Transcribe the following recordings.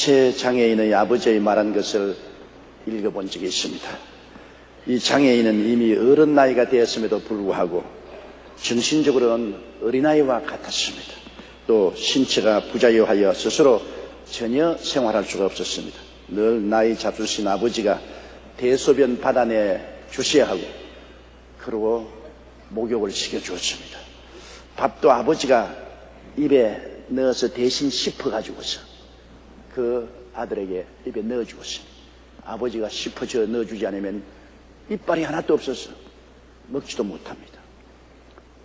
제 장애인의 아버지의 말한 것을 읽어본 적이 있습니다. 이 장애인은 이미 어른 나이가 되었음에도 불구하고 정신적으로는 어린아이와 같았습니다. 또 신체가 부자유하여 스스로 전혀 생활할 수가 없었습니다. 늘 나이 잡수신 아버지가 대소변 받아내 주셔야 하고, 그러고 목욕을 시켜주었습니다. 밥도 아버지가 입에 넣어서 대신 씹어가지고서 그 아들에게 입에 넣어주었습니다. 아버지가 씹어져 넣어주지 않으면 이빨이 하나도 없어서 먹지도 못합니다.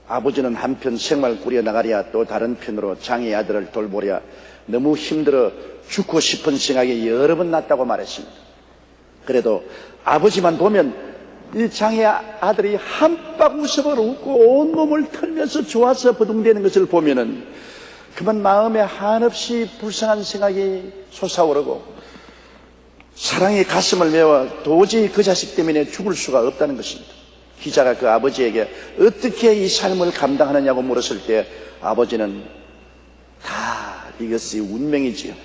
아버지는 한편 생활 꾸려나가랴 또 다른 편으로 장애 아들을 돌보랴 너무 힘들어 죽고 싶은 생각이 여러 번 났다고 말했습니다. 그래도 아버지만 보면 이 장애 아들이 한박 웃음을 웃고 온몸을 털면서 좋아서 버둥대는 것을 보면은 그만 마음에 한없이 불쌍한 생각이 솟아오르고 사랑의 가슴을 메워 도저히 그 자식 때문에 죽을 수가 없다는 것입니다. 기자가 그 아버지에게 어떻게 이 삶을 감당하느냐고 물었을 때 아버지는 다 이것이 운명이지요.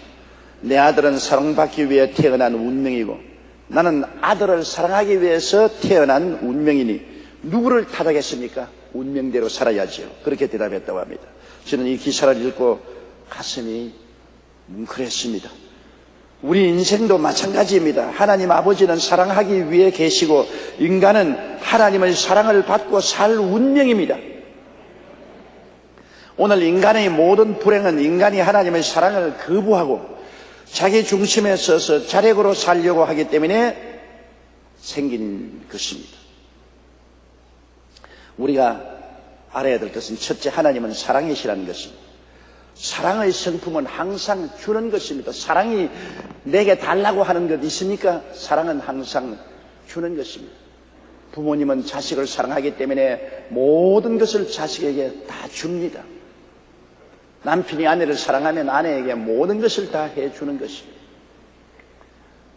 내 아들은 사랑받기 위해 태어난 운명이고 나는 아들을 사랑하기 위해서 태어난 운명이니 누구를 탓하겠습니까? 운명대로 살아야지요. 그렇게 대답했다고 합니다. 저는 이 기사를 읽고 가슴이 뭉클했습니다. 우리 인생도 마찬가지입니다. 하나님 아버지는 사랑하기 위해 계시고 인간은 하나님의 사랑을 받고 살 운명입니다. 오늘 인간의 모든 불행은 인간이 하나님의 사랑을 거부하고 자기 중심에 서서 자력으로 살려고 하기 때문에 생긴 것입니다. 우리가 알아야 될 것은 첫째, 하나님은 사랑이시라는 것입니다. 사랑의 성품은 항상 주는 것입니다. 사랑이 내게 달라고 하는 것 있습니까? 사랑은 항상 주는 것입니다. 부모님은 자식을 사랑하기 때문에 모든 것을 자식에게 다 줍니다. 남편이 아내를 사랑하면 아내에게 모든 것을 다 해주는 것입니다.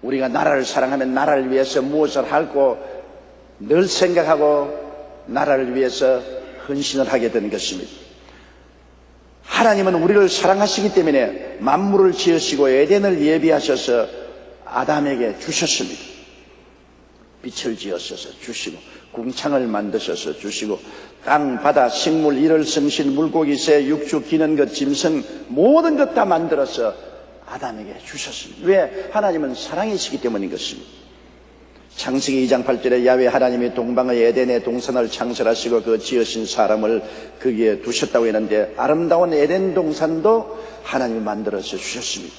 우리가 나라를 사랑하면 나라를 위해서 무엇을 하고 늘 생각하고 나라를 위해서 헌신을 하게 되는 것입니다. 하나님은 우리를 사랑하시기 때문에 만물을 지으시고 에덴을 예비하셔서 아담에게 주셨습니다. 빛을 지으셔서 주시고 궁창을 만드셔서 주시고 땅, 바다, 식물, 일월, 성신, 물고기, 새, 육주, 기는 것, 짐승 모든 것 다 만들어서 아담에게 주셨습니다. 왜? 하나님은 사랑이시기 때문인 것입니다. 창세기 2장 8절에 야훼 하나님이 동방의 에덴의 동산을 창설하시고 그 지으신 사람을 거기에 두셨다고 했는데 아름다운 에덴 동산도 하나님이 만들어서 주셨습니다.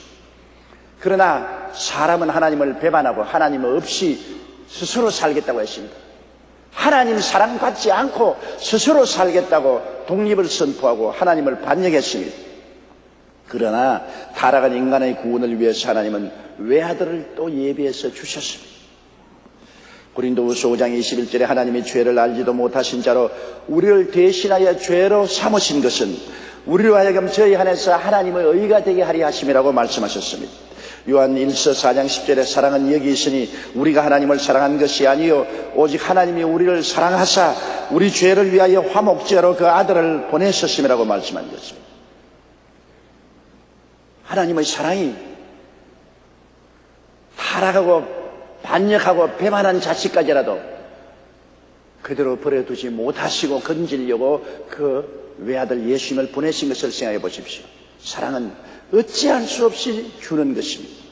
그러나 사람은 하나님을 배반하고 하나님 없이 스스로 살겠다고 했습니다. 하나님 사랑받지 않고 스스로 살겠다고 독립을 선포하고 하나님을 반역했습니다. 그러나 타락한 인간의 구원을 위해서 하나님은 외아들을 또 예비해서 주셨습니다. 고린도후서 5장 21절에 하나님이 죄를 알지도 못하신 자로 우리를 대신하여 죄로 삼으신 것은 우리로 하여금 저희 안에서 하나님의 의가 되게 하려 하심이라고 말씀하셨습니다. 요한 1서 4장 10절에 사랑은 여기 있으니 우리가 하나님을 사랑한 것이 아니요 오직 하나님이 우리를 사랑하사 우리 죄를 위하여 화목제로 그 아들을 보내셨음이라고 말씀한 것입니다. 하나님의 사랑이 타락하고 반역하고 배반한 자식까지라도 그대로 버려두지 못하시고 건지려고 그 외아들 예수님을 보내신 것을 생각해 보십시오. 사랑은 어찌할 수 없이 주는 것입니다.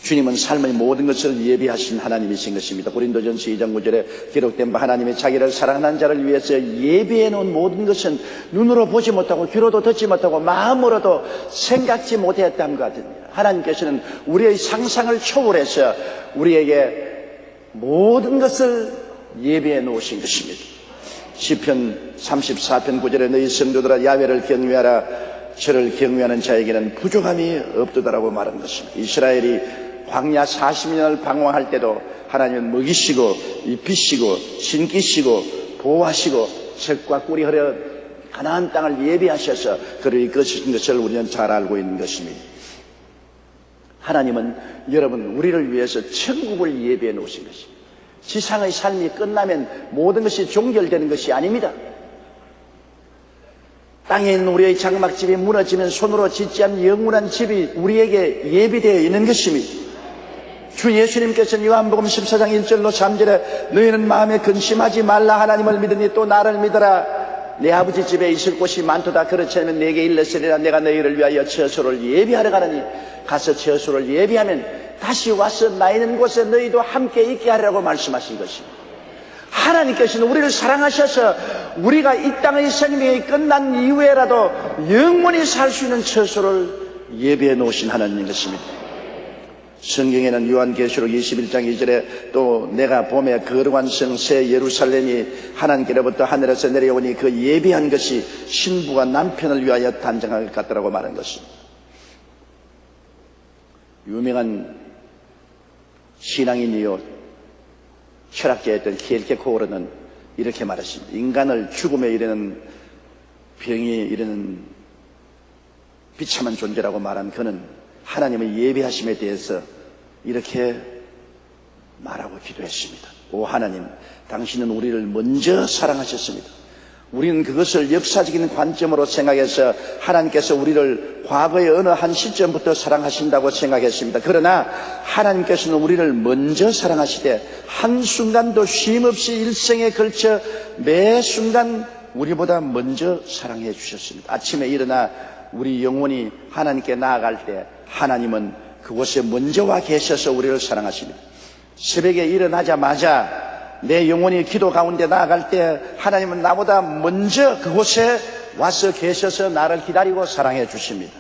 주님은 삶의 모든 것을 예비하신 하나님이신 것입니다. 고린도전서 2장 9절에 기록된 바 하나님이 자기를 사랑하는 자를 위해서 예비해 놓은 모든 것은 눈으로 보지 못하고 귀로도 듣지 못하고 마음으로도 생각지 못했다는 것 같습니다. 하나님께서는 우리의 상상을 초월해서 우리에게 모든 것을 예비해 놓으신 것입니다. 시편 34편 9절에 너희 성도들아 야훼를 경외하라 저를 경외하는 자에게는 부족함이 없도다라고 말한 것입니다. 이스라엘이 광야 40년을 방황할 때도 하나님은 먹이시고 입히시고 신기시고 보호하시고 젖과 꿀이 흐려 가나안 땅을 예비하셔서 그를 이끄신 것을 우리는 잘 알고 있는 것입니다. 하나님은 여러분 우리를 위해서 천국을 예비해 놓으신 것입니다. 지상의 삶이 끝나면 모든 것이 종결되는 것이 아닙니다. 땅에 있는 우리의 장막집이 무너지면 손으로 짓지 않은 영원한 집이 우리에게 예비되어 있는 것입니다. 주 예수님께서는 요한복음 14장 1절로 3절에 너희는 마음에 근심하지 말라. 하나님을 믿으니 또 나를 믿어라. 내 아버지 집에 있을 곳이 많도다. 그렇지 않으면 내게 일렀으리라. 내가 너희를 위하여 처소를 예비하러 가느니 가서 처소를 예비하면 다시 와서 나 있는 곳에 너희도 함께 있게 하리라고 말씀하신 것입니다. 하나님께서는 우리를 사랑하셔서 우리가 이 땅의 생명이 끝난 이후에라도 영원히 살 수 있는 처소를 예비해 놓으신 하나님인 것입니다. 성경에는 요한계시록 21장 2절에 또 내가 봄에 거룩한 성 새 예루살렘이 하나님께로부터 하늘에서 내려오니 그 예비한 것이 신부가 남편을 위하여 단장할 것 같더라고 말한 것입니다. 유명한 신앙인이요 철학자였던 킬케코르는 이렇게 말했습니다. 인간을 죽음에 이르는 병에 이르는 비참한 존재라고 말한 그는 하나님의 예비하심에 대해서 이렇게 말하고 기도했습니다. 오 하나님, 당신은 우리를 먼저 사랑하셨습니다. 우리는 그것을 역사적인 관점으로 생각해서 하나님께서 우리를 과거의 어느 한 시점부터 사랑하신다고 생각했습니다. 그러나 하나님께서는 우리를 먼저 사랑하시되 한순간도 쉼없이 일생에 걸쳐 매 순간 우리보다 먼저 사랑해 주셨습니다. 아침에 일어나 우리 영혼이 하나님께 나아갈 때 하나님은 그곳에 먼저 와 계셔서 우리를 사랑하십니다. 새벽에 일어나자마자 내 영혼이 기도 가운데 나아갈 때 하나님은 나보다 먼저 그곳에 와서 계셔서 나를 기다리고 사랑해 주십니다.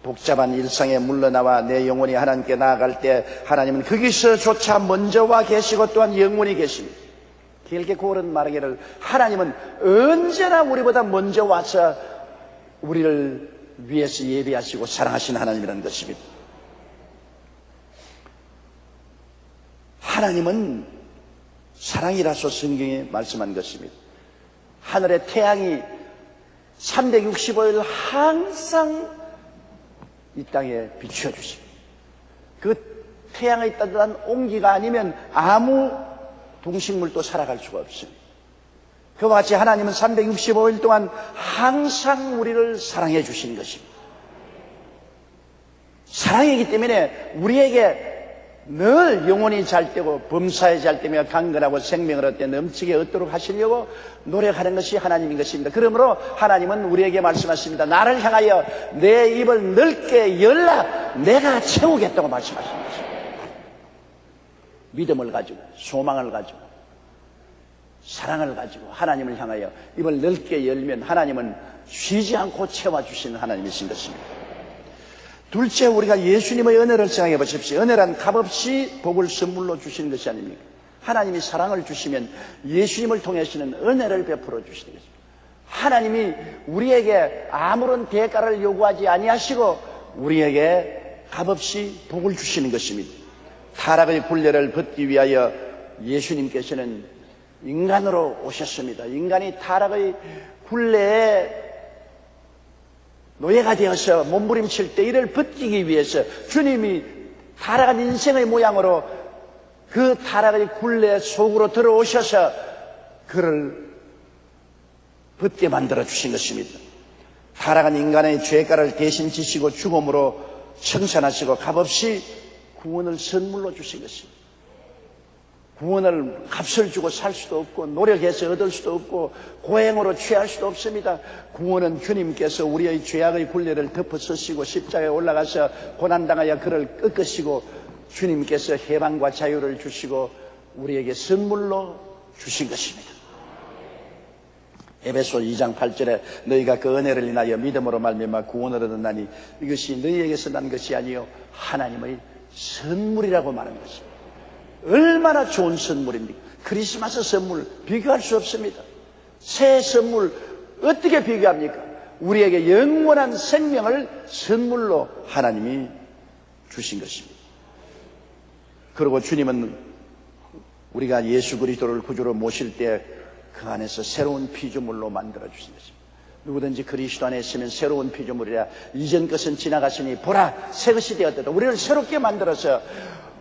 복잡한 일상에 물러나와 내 영혼이 하나님께 나아갈 때 하나님은 거기서조차 먼저 와 계시고 또한 영원히 계십니다. 길게 고른 말하기를 하나님은 언제나 우리보다 먼저 와서 우리를 위해서 예비하시고 사랑하시는 하나님이라는 것입니다. 하나님은 사랑이라서 성경에 말씀한 것입니다. 하늘의 태양이 365일 항상 이 땅에 비추어 주십니다. 그 태양의 따뜻한 온기가 아니면 아무 동식물도 살아갈 수가 없습니다. 그와 같이 하나님은 365일 동안 항상 우리를 사랑해 주신 것입니다. 사랑이기 때문에 우리에게 늘 영혼이 잘 되고 범사에 잘 되며 강건하고 생명을 얻게 넘치게 얻도록 하시려고 노력하는 것이 하나님인 것입니다. 그러므로 하나님은 우리에게 말씀하십니다. 나를 향하여 내 입을 넓게 열라. 내가 채우겠다고 말씀하시는 것입니다. 믿음을 가지고 소망을 가지고 사랑을 가지고 하나님을 향하여 입을 넓게 열면 하나님은 쉬지 않고 채워주시는 하나님이신 것입니다. 둘째, 우리가 예수님의 은혜를 생각해 보십시오. 은혜란 값없이 복을 선물로 주시는 것이 아닙니까? 하나님이 사랑을 주시면 예수님을 통해서는 은혜를 베풀어 주시는 것입니다. 하나님이 우리에게 아무런 대가를 요구하지 아니하시고 우리에게 값없이 복을 주시는 것입니다. 타락의 굴레를 벗기 위하여 예수님께서는 인간으로 오셨습니다. 인간이 타락의 굴레에 노예가 되어서 몸부림칠 때 이를 벗기기 위해서 주님이 타락한 인생의 모양으로 그 타락의 굴레 속으로 들어오셔서 그를 벗게 만들어 주신 것입니다. 타락한 인간의 죄가를 대신 지시고 죽음으로 청산하시고 값없이 구원을 선물로 주신 것입니다. 구원을 값을 주고 살 수도 없고 노력해서 얻을 수도 없고 고행으로 취할 수도 없습니다. 구원은 주님께서 우리의 죄악의 굴레를 덮어쓰시고 십자가에 올라가서 고난당하여 그를 꺾으시고 주님께서 해방과 자유를 주시고 우리에게 선물로 주신 것입니다. 에베소 2장 8절에 너희가 그 은혜를 인하여 믿음으로 말미암아 구원을 얻었나니 이것이 너희에게서 난 것이 아니요 하나님의 선물이라고 말하는 것입니다. 얼마나 좋은 선물입니까? 크리스마스 선물 비교할 수 없습니다. 새 선물 어떻게 비교합니까? 우리에게 영원한 생명을 선물로 하나님이 주신 것입니다. 그리고 주님은 우리가 예수 그리스도를 구주로 모실 때 그 안에서 새로운 피조물로 만들어 주신 것입니다. 누구든지 그리스도 안에 있으면 새로운 피조물이라 이전 것은 지나갔으니 보라 새 것이 되었다. 우리를 새롭게 만들어서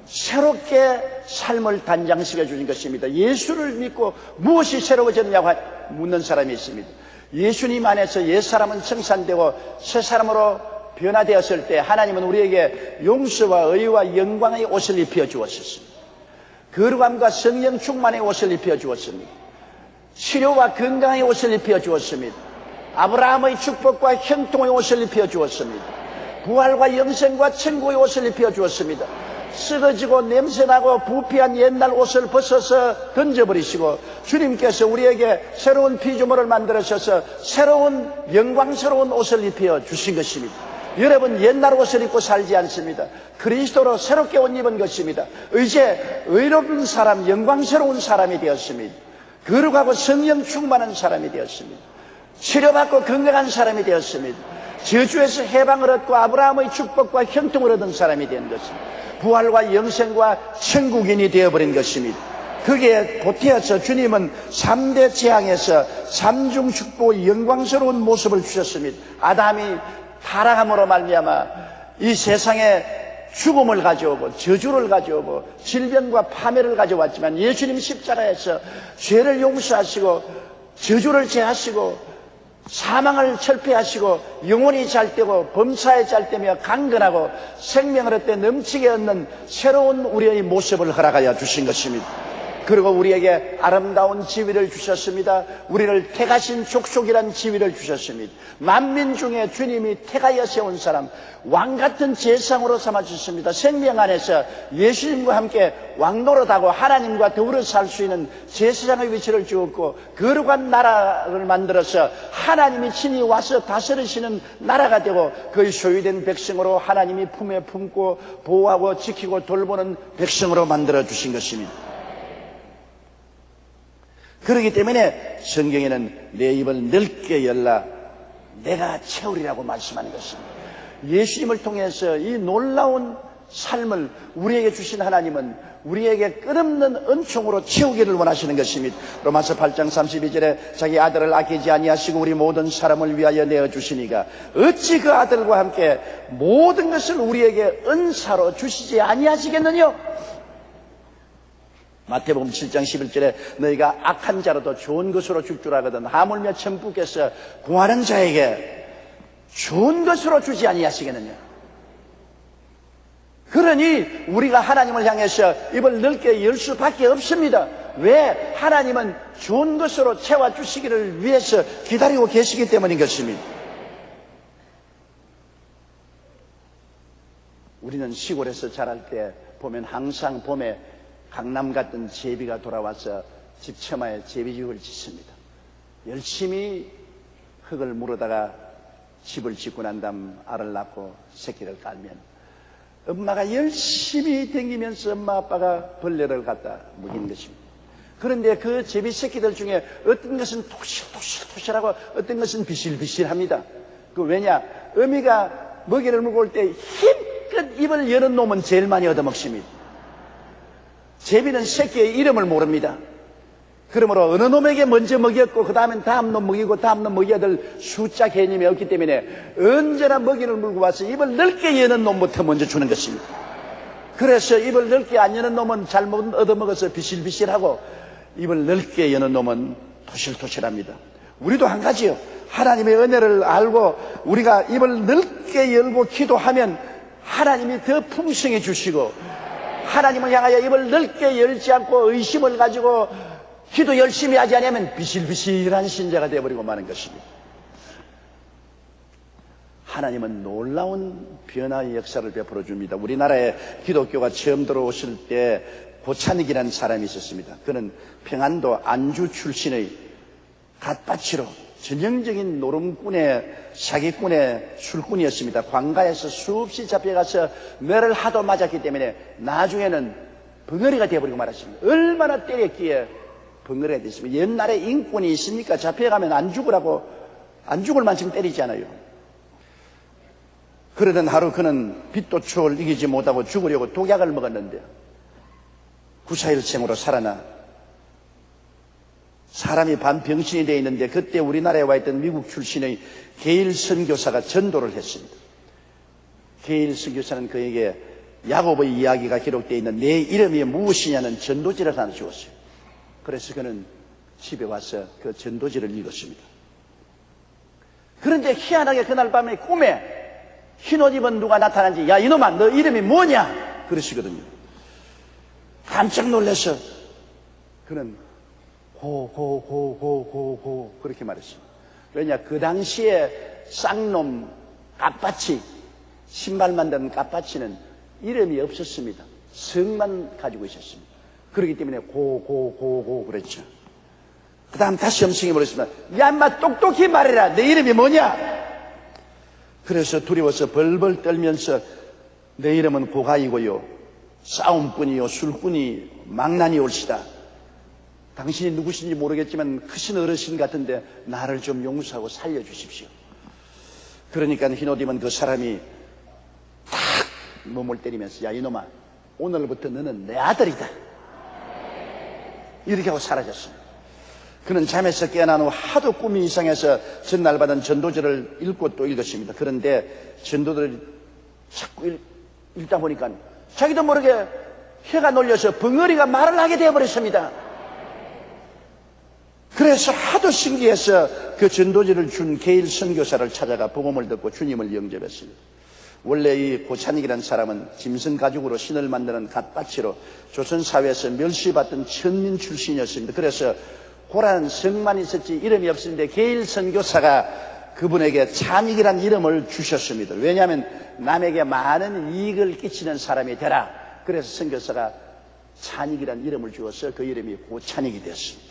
새롭게 삶을 단장시켜 주신 것입니다. 예수를 믿고 무엇이 새로워졌냐고 묻는 사람이 있습니다. 예수님 안에서 옛사람은 청산되고 새사람으로 변화되었을 때 하나님은 우리에게 용서와 의와 영광의 옷을 입혀 주었습니다. 거룩함과 성령 충만의 옷을 입혀 주었습니다. 치료와 건강의 옷을 입혀 주었습니다. 아브라함의 축복과 형통의 옷을 입혀 주었습니다. 부활과 영생과 천국의 옷을 입혀 주었습니다. 썩어지고 냄새나고 부패한 옛날 옷을 벗어서 던져버리시고 주님께서 우리에게 새로운 피조물을 만들어셔서 새로운 영광스러운 옷을 입혀 주신 것입니다. 여러분, 옛날 옷을 입고 살지 않습니다. 그리스도로 새롭게 옷 입은 것입니다. 이제 의로운 사람, 영광스러운 사람이 되었습니다. 거룩하고 성령 충만한 사람이 되었습니다. 치료받고 건강한 사람이 되었습니다. 저주에서 해방을 얻고 아브라함의 축복과 형통을 얻은 사람이 된 것입니다. 부활과 영생과 천국인이 되어버린 것입니다. 거기에 보태어서 주님은 3대 재앙에서 3중 축복 영광스러운 모습을 주셨습니다. 아담이 타락함으로 말미암아 이 세상에 죽음을 가져오고 저주를 가져오고 질병과 파멸을 가져왔지만 예수님 십자가에서 죄를 용서하시고 저주를 제하시고 사망을 철폐하시고 영혼이 잘되고 범사에 잘되며 강건하고 생명을 얻되 넘치게 얻는 새로운 우리의 모습을 허락하여 주신 것입니다. 그리고 우리에게 아름다운 지위를 주셨습니다. 우리를 택하신 족속이란 지위를 주셨습니다. 만민 중에 주님이 택하여 세운 사람, 왕같은 제상으로 삼아주셨습니다. 생명 안에서 예수님과 함께 왕노릇하고 하나님과 더불어 살 수 있는 제사장의 위치를 주었고 거룩한 나라를 만들어서 하나님이 친히 와서 다스리시는 나라가 되고 그의 소유된 백성으로 하나님이 품에 품고 보호하고 지키고 돌보는 백성으로 만들어주신 것입니다. 그렇기 때문에 성경에는 내 입을 넓게 열라 내가 채우리라고 말씀하는 것입니다. 예수님을 통해서 이 놀라운 삶을 우리에게 주신 하나님은 우리에게 끝없는 은총으로 채우기를 원하시는 것입니다. 로마서 8장 32절에 자기 아들을 아끼지 아니하시고 우리 모든 사람을 위하여 내어주시니가 어찌 그 아들과 함께 모든 것을 우리에게 은사로 주시지 아니하시겠느냐. 마태복음 7장 11절에 너희가 악한 자로도 좋은 것으로 줄 줄 알거든 하물며 천부께서 구하는 자에게 좋은 것으로 주지 아니하시겠느냐. 그러니 우리가 하나님을 향해서 입을 넓게 열 수밖에 없습니다. 왜? 하나님은 좋은 것으로 채워주시기를 위해서 기다리고 계시기 때문인 것입니다. 우리는 시골에서 자랄 때 보면 항상 봄에 강남 같은 제비가 돌아와서 집 처마에 제비집을 짓습니다. 열심히 흙을 물어다가 집을 짓고 난 다음 알을 낳고 새끼를 깔면 엄마가 열심히 댕기면서 엄마 아빠가 벌레를 갖다 먹이는 것입니다. 그런데 그 제비 새끼들 중에 어떤 것은 토실토실하고 어떤 것은 비실비실합니다. 그 왜냐? 어미가 먹이를 물고 올 때 힘껏 입을 여는 놈은 제일 많이 얻어먹습니다. 제비는 새끼의 이름을 모릅니다. 그러므로 어느 놈에게 먼저 먹였고 그 다음엔 다음 놈 먹이고 다음 놈 먹여야 될 숫자 개념이 없기 때문에 언제나 먹이를 물고 와서 입을 넓게 여는 놈부터 먼저 주는 것입니다. 그래서 입을 넓게 안 여는 놈은 잘못 얻어먹어서 비실비실하고 입을 넓게 여는 놈은 토실토실합니다. 우리도 한 가지요. 하나님의 은혜를 알고 우리가 입을 넓게 열고 기도하면 하나님이 더 풍성해 주시고 하나님을 향하여 입을 넓게 열지 않고 의심을 가지고 기도 열심히 하지 않으면 비실비실한 신자가 되어버리고 마는 것입니다. 하나님은 놀라운 변화의 역사를 베풀어 줍니다. 우리나라에 기독교가 처음 들어오실 때 고찬익이라는 사람이 있었습니다. 그는 평안도 안주 출신의 갓바치로 전형적인 노름꾼의 사기꾼의 술꾼이었습니다. 관가에서 수없이 잡혀가서 매를 하도 맞았기 때문에 나중에는 벙어리가 되어버리고 말았습니다. 얼마나 때렸기에 벙어리가 됐습니다. 옛날에 인권이 있으니까 잡혀가면 안 죽으라고 안 죽을 만큼 때리지 않아요. 그러던 하루 그는 빛도 추억을 이기지 못하고 죽으려고 독약을 먹었는데 구사일생으로 살아나 사람이 반병신이 되어 있는데 그때 우리나라에 와 있던 미국 출신의 게일 선교사가 전도를 했습니다. 게일 선교사는 그에게 야곱의 이야기가 기록되어 있는 내 이름이 무엇이냐는 전도지를 하나 주었어요. 그래서 그는 집에 와서 그 전도지를 읽었습니다. 그런데 희한하게 그날 밤에 꿈에 흰옷 입은 누가 나타난지, 야 이놈아 너 이름이 뭐냐 그러시거든요. 깜짝 놀라서 그는 고 그렇게 말했어요. 왜냐, 그 당시에 쌍놈 깝바치, 신발 만드는 깝바치는 이름이 없었습니다. 성만 가지고 있었습니다. 그렇기 때문에 고 그랬죠. 그 다음 다시 음성이 물었습니다. 야 인마 똑똑히 말해라, 내 이름이 뭐냐. 그래서 두려워서 벌벌 떨면서 내 이름은 고가이고요, 싸움꾼이요, 술꾼이 망난이 올시다. 당신이 누구신지 모르겠지만 크신 어르신 같은데 나를 좀 용서하고 살려주십시오. 그러니까 흰옷 입은 그 사람이 탁 몸을 때리면서, 야 이놈아 오늘부터 너는 내 아들이다, 이렇게 하고 사라졌습니다. 그는 잠에서 깨어난 후 하도 꿈이 이상해서 전날 받은 전도절을 읽고 또 읽었습니다. 그런데 전도들을 자꾸 읽다 보니까 자기도 모르게 혀가 놀려서 벙어리가 말을 하게 되어버렸습니다. 그래서 하도 신기해서 그 전도지를 준 게일 선교사를 찾아가 복음을 듣고 주님을 영접했습니다. 원래 이 고찬익이라는 사람은 짐승 가죽으로 신을 만드는 갓바치로 조선사회에서 멸시받던 천민 출신이었습니다. 그래서 고라는 성만 있었지 이름이 없었는데 게일 선교사가 그분에게 찬익이라는 이름을 주셨습니다. 왜냐하면 남에게 많은 이익을 끼치는 사람이 되라. 그래서 선교사가 찬익이라는 이름을 주어서 그 이름이 고찬익이 되었습니다.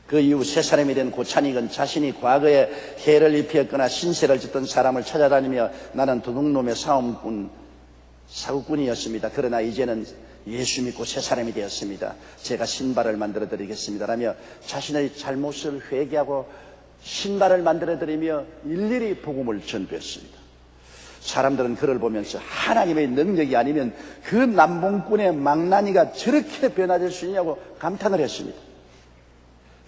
그 이후 세 사람이 된 고찬익은 자신이 과거에 해를 입혔거나 신세를 짓던 사람을 찾아다니며 나는 도둑놈의 사구꾼이었습니다. 그러나 이제는 예수 믿고 새 사람이 되었습니다. 제가 신발을 만들어 드리겠습니다 라며 자신의 잘못을 회개하고 신발을 만들어 드리며 일일이 복음을 전도했습니다. 사람들은 그를 보면서 하나님의 능력이 아니면 그 남봉꾼의 망나니가 저렇게 변화될 수 있냐고 감탄을 했습니다.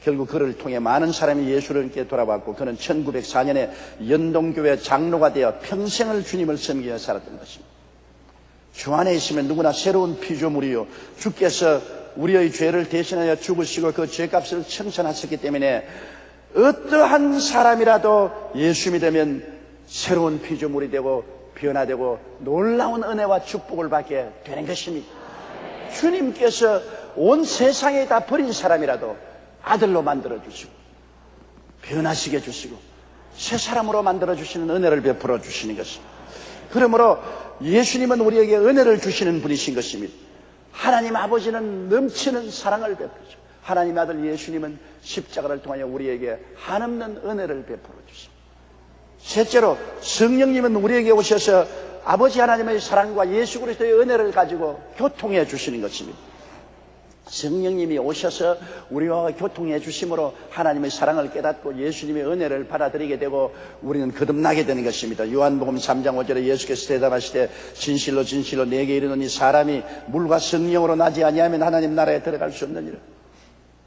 결국 그를 통해 많은 사람이 예수님께 돌아왔고 그는 1904년에 연동교회 장로가 되어 평생을 주님을 섬기며 살았던 것입니다. 주 안에 있으면 누구나 새로운 피조물이요, 주께서 우리의 죄를 대신하여 죽으시고 그 죄값을 청산하셨기 때문에 어떠한 사람이라도 예수 믿으면 새로운 피조물이 되고 변화되고 놀라운 은혜와 축복을 받게 되는 것입니다. 주님께서 온 세상에 다 버린 사람이라도 아들로 만들어주시고 변화시켜 주시고 새 사람으로 만들어주시는 은혜를 베풀어 주시는 것입니다. 그러므로 예수님은 우리에게 은혜를 주시는 분이신 것입니다. 하나님 아버지는 넘치는 사랑을 베푸죠. 하나님 아들 예수님은 십자가를 통하여 우리에게 한없는 은혜를 베풀어 주십니다. 셋째로 성령님은 우리에게 오셔서 아버지 하나님의 사랑과 예수 그리스도의 은혜를 가지고 교통해 주시는 것입니다. 성령님이 오셔서 우리와 교통해 주심으로 하나님의 사랑을 깨닫고 예수님의 은혜를 받아들이게 되고 우리는 거듭나게 되는 것입니다. 요한복음 3장 5절에 예수께서 대답하시되 진실로 진실로 내게 이르노니 사람이 물과 성령으로 나지 아니하면 하나님 나라에 들어갈 수 없느니라.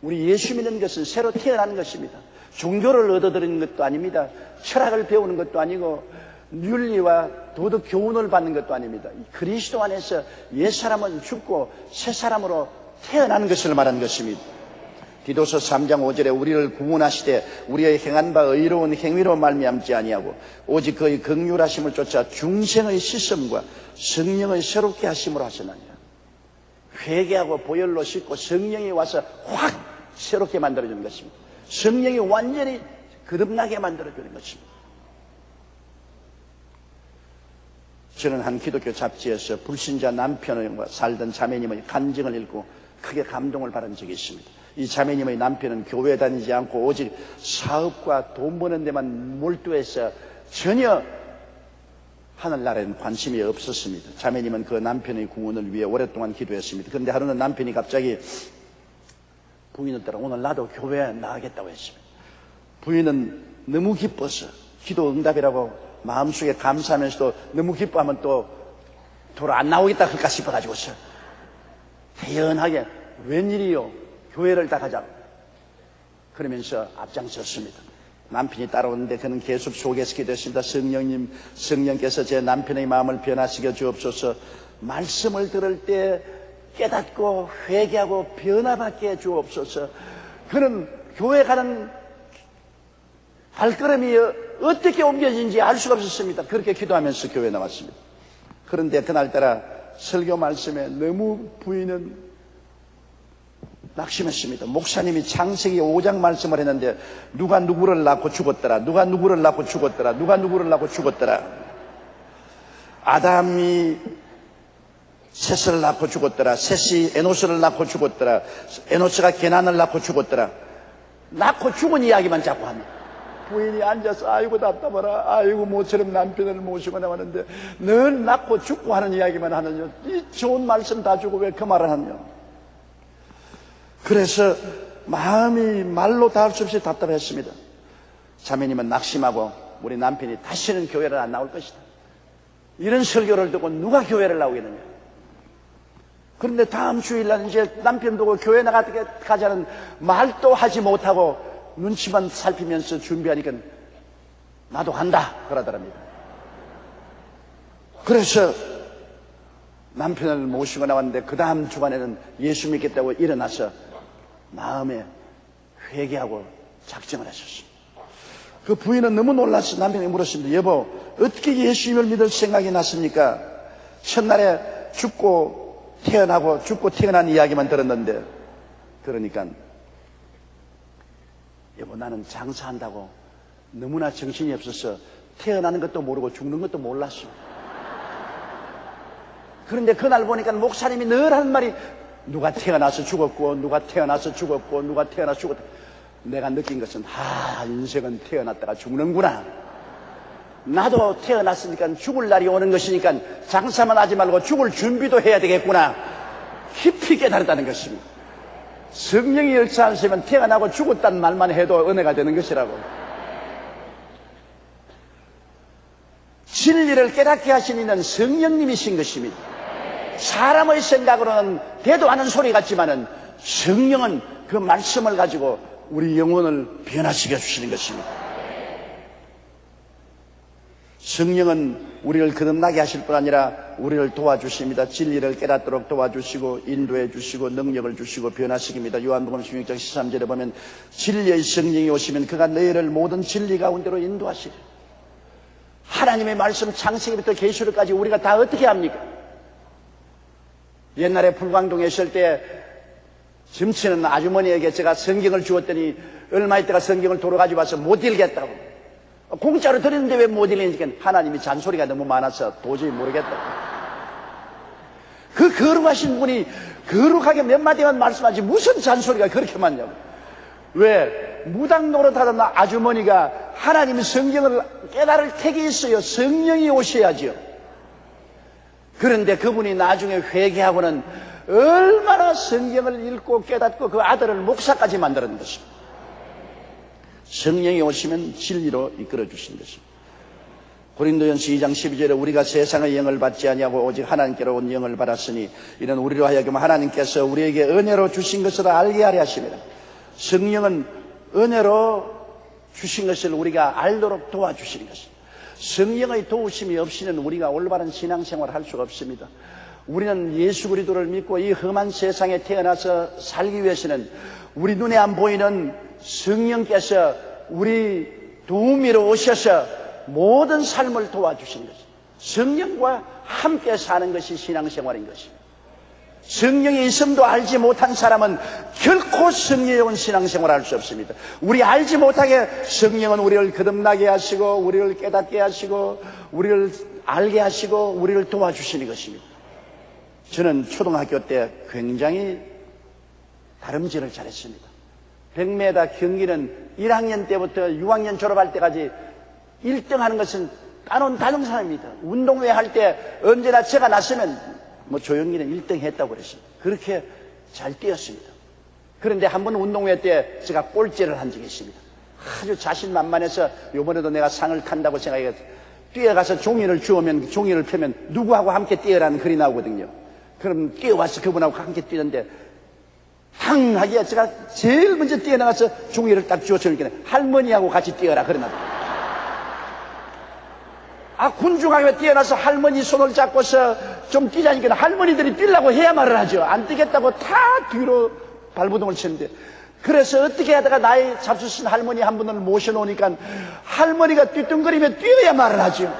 우리 예수 믿는 것은 새로 태어나는 것입니다. 종교를 얻어들이는 것도 아닙니다. 철학을 배우는 것도 아니고 윤리와 도덕 교훈을 받는 것도 아닙니다. 그리스도 안에서 옛사람은 죽고 새 사람으로 태어나는 것을 말하는 것입니다. 디도서 3장 5절에 우리를 구원하시되 우리의 행한 바 의로운 행위로 말미암지 아니하고 오직 그의 긍휼하심을 쫓아 중생의 씻음과 성령의 새롭게 하심으로 하셨느니라. 회개하고 보혈로 씻고 성령이 와서 확 새롭게 만들어주는 것입니다. 성령이 완전히 거듭나게 만들어주는 것입니다. 저는 한 기독교 잡지에서 불신자 남편과 살던 자매님의 간증을 읽고 크게 감동을 받은 적이 있습니다. 이 자매님의 남편은 교회 다니지 않고 오직 사업과 돈 버는 데만 몰두해서 전혀 하늘나라에는 관심이 없었습니다. 자매님은 그 남편의 구원을 위해 오랫동안 기도했습니다. 그런데 하루는 남편이 갑자기 부인을 따라 오늘 나도 교회에 나가겠다고 했습니다. 부인은 너무 기뻐서 기도 응답이라고 마음속에 감사하면서도 너무 기뻐하면 또 돌아 안 나오겠다 할까 싶어가지고서 태연하게 웬일이요 교회를 다 가자고 그러면서 앞장섰습니다. 남편이 따라오는데 그는 계속 속에서 기도했습니다. 성령께서 제 남편의 마음을 변화시켜 주옵소서. 말씀을 들을 때 깨닫고 회개하고 변화받게 해 주옵소서. 그는 교회 가는 발걸음이 어떻게 옮겨진지 알 수가 없었습니다. 그렇게 기도하면서 교회에 나왔습니다. 그런데 그날따라 설교 말씀에 너무 부인은 낙심했습니다. 목사님이 창세기 5장 말씀을 했는데 누가 누구를 낳고 죽었더라, 누가 누구를 낳고 죽었더라, 누가 누구를 낳고 죽었더라. 아담이 셋을 낳고 죽었더라, 셋이 에노스를 낳고 죽었더라, 에노스가 게난을 낳고 죽었더라. 낳고 죽은 이야기만 자꾸 합니다. 부인이 앉아서 아이고 답답하라, 아이고 모처럼 남편을 모시고 나왔는데 늘 낳고 죽고 하는 이야기만 하느냐, 이 좋은 말씀 다 주고 왜 그 말을 하느냐. 그래서 마음이 말로 다 할 수 없이 답답했습니다. 자매님은 낙심하고 우리 남편이 다시는 교회를 안 나올 것이다, 이런 설교를 듣고 누가 교회를 나오겠느냐. 그런데 다음 주일날 이제 남편 보고 교회 나가자는 말도 하지 못하고 눈치만 살피면서 준비하니까 나도 간다 그러더랍니다. 그래서 남편을 모시고 나왔는데 그 다음 주간에는 예수 믿겠다고 일어나서 마음에 회개하고 작정을 했었습니다. 그 부인은 너무 놀라서 남편이 물었습니다. 여보, 어떻게 예수님을 믿을 생각이 났습니까? 첫날에 죽고 태어나고 죽고 태어난 이야기만 들었는데. 그러니까 여보, 나는 장사한다고 너무나 정신이 없어서 태어나는 것도 모르고 죽는 것도 몰랐어. 그런데 그날 보니까 목사님이 늘 하는 말이 누가 태어나서 죽었고 누가 태어나서 죽었고 누가 태어나서 죽었다. 내가 느낀 것은 인생은 태어났다가 죽는구나. 나도 태어났으니까 죽을 날이 오는 것이니까 장사만 하지 말고 죽을 준비도 해야 되겠구나, 깊이 깨달았다는 것입니다. 성령이 역사하시면 태어나고 죽었다는 말만 해도 은혜가 되는 것이라고. 진리를 깨닫게 하신 이는 성령님이신 것입니다. 사람의 생각으로는 대도 않은 소리 같지만은 성령은 그 말씀을 가지고 우리 영혼을 변화시켜 주시는 것입니다. 성령은 우리를 거듭나게 하실 뿐 아니라 우리를 도와주십니다. 진리를 깨닫도록 도와주시고 인도해 주시고 능력을 주시고 변화시킵니다. 요한복음 16장 13절에 보면 진리의 성령이 오시면 그가 너희를 모든 진리 가운데로 인도하시리. 하나님의 말씀 창세기부터 계시록까지 우리가 다 어떻게 합니까? 옛날에 불광동에 있을 때 점치는 아주머니에게 제가 성경을 주었더니 얼마 있다가 성경을 돌아가지고 와서 못 읽겠다고. 공짜로 드리는데 왜 못 읽으니까 하나님이 잔소리가 너무 많아서 도저히 모르겠다고. 그 거룩하신 분이 거룩하게 몇 마디만 말씀하지 무슨 잔소리가 그렇게 많냐고. 왜? 무당 노릇하던 아주머니가 하나님의 성경을 깨달을 택이 있어요. 성령이 오셔야죠. 그런데 그분이 나중에 회개하고는 얼마나 성경을 읽고 깨닫고 그 아들을 목사까지 만들었는 것입니다. 성령이 오시면 진리로 이끌어 주신 것입니다. 고린도전서 2장 12절에 우리가 세상의 영을 받지 아니하고 오직 하나님께로 온 영을 받았으니 이는 우리로 하여금 하나님께서 우리에게 은혜로 주신 것을 알게 하려 하심이라. 성령은 은혜로 주신 것을 우리가 알도록 도와주시는 것입니다. 성령의 도우심이 없이는 우리가 올바른 신앙생활을 할 수가 없습니다. 우리는 예수 그리스도를 믿고 이 험한 세상에 태어나서 살기 위해서는 우리 눈에 안 보이는 성령께서 우리 도우미로 오셔서 모든 삶을 도와주시는 것입니다. 성령과 함께 사는 것이 신앙생활인 것입니다. 성령이 있음도 알지 못한 사람은 결코 성령에 온 신앙생활을 할 수 없습니다. 우리 알지 못하게 성령은 우리를 거듭나게 하시고 우리를 깨닫게 하시고 우리를 알게 하시고 우리를 도와주시는 것입니다. 저는 초등학교 때 굉장히 다름질을 잘했습니다. 100m 경기는 1학년 때부터 6학년 졸업할 때까지 1등 하는 것은 따놓은 다정사람입니다. 운동회 할 때 언제나 제가 났으면 조영기는 1등 했다고 그랬습니다. 그렇게 잘 뛰었습니다. 그런데 한 번 운동회 때 제가 꼴찌를 한 적이 있습니다. 아주 자신만만해서 이번에도 내가 상을 탄다고 생각해서 뛰어가서 종이를 주우면 종이를 펴면 누구하고 함께 뛰어라는 글이 나오거든요. 그럼 뛰어와서 그분하고 함께 뛰는데 당하게 제가 제일 먼저 뛰어나가서 종이를 딱 주었으니까 할머니하고 같이 뛰어라 그러나 군중하게 뛰어나서 할머니 손을 잡고서 좀 뛰자니까 할머니들이 뛰려고 해야 말을 하죠. 안 뛰겠다고 다 뒤로 발버둥을 치는데 그래서 어떻게 하다가 나이 잡수신 할머니 한 분을 모셔놓으니까 할머니가 띠뚱거리며 뛰어야 말을 하죠.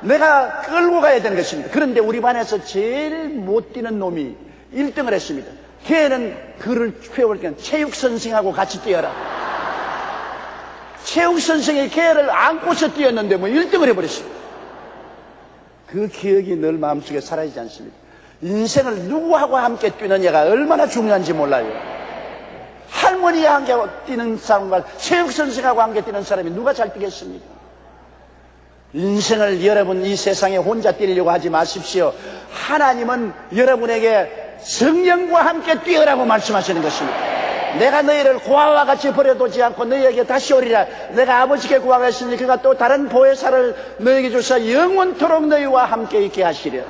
내가 끌고 가야 되는 것입니다. 그런데 우리 반에서 제일 못 뛰는 놈이 1등을 했습니다. 걔는 그를 배울 때 체육선생하고 같이 뛰어라. 체육선생이 걔를 안고서 뛰었는데 뭐 1등을 해버렸습니다. 그 기억이 늘 마음속에 사라지지 않습니다. 인생을 누구하고 함께 뛰느냐가 얼마나 중요한지 몰라요. 할머니와 함께 뛰는 사람과 체육선생하고 함께 뛰는 사람이 누가 잘 뛰겠습니까? 인생을 여러분 이 세상에 혼자 뛰려고 하지 마십시오. 하나님은 여러분에게 성령과 함께 뛰어라고 말씀하시는 것입니다. 내가 너희를 고아와 같이 버려두지 않고 너희에게 다시 오리라. 내가 아버지께 구하겠으니 그가 또 다른 보혜사를 너희에게 주사 영원토록 너희와 함께 있게 하시려.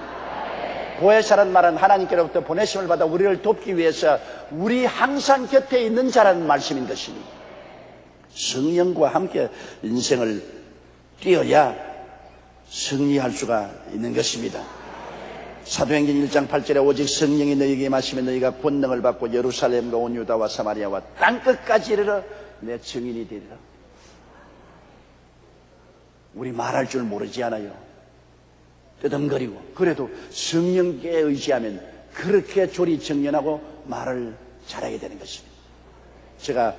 보혜사란 말은 하나님께로부터 보내심을 받아 우리를 돕기 위해서 우리 항상 곁에 있는 자라는 말씀인 것입니다. 성령과 함께 인생을 뛰어야 승리할 수가 있는 것입니다. 사도행전 1장 8절에 오직 성령이 너희에게 임하시면 너희가 권능을 받고 예루살렘과 온 유다와 사마리아와 땅끝까지 이르러 내 증인이 되리라. 우리 말할 줄 모르지 않아요. 뜨듬거리고 그래도 성령께 의지하면 그렇게 조리정연하고 말을 잘하게 되는 것입니다. 제가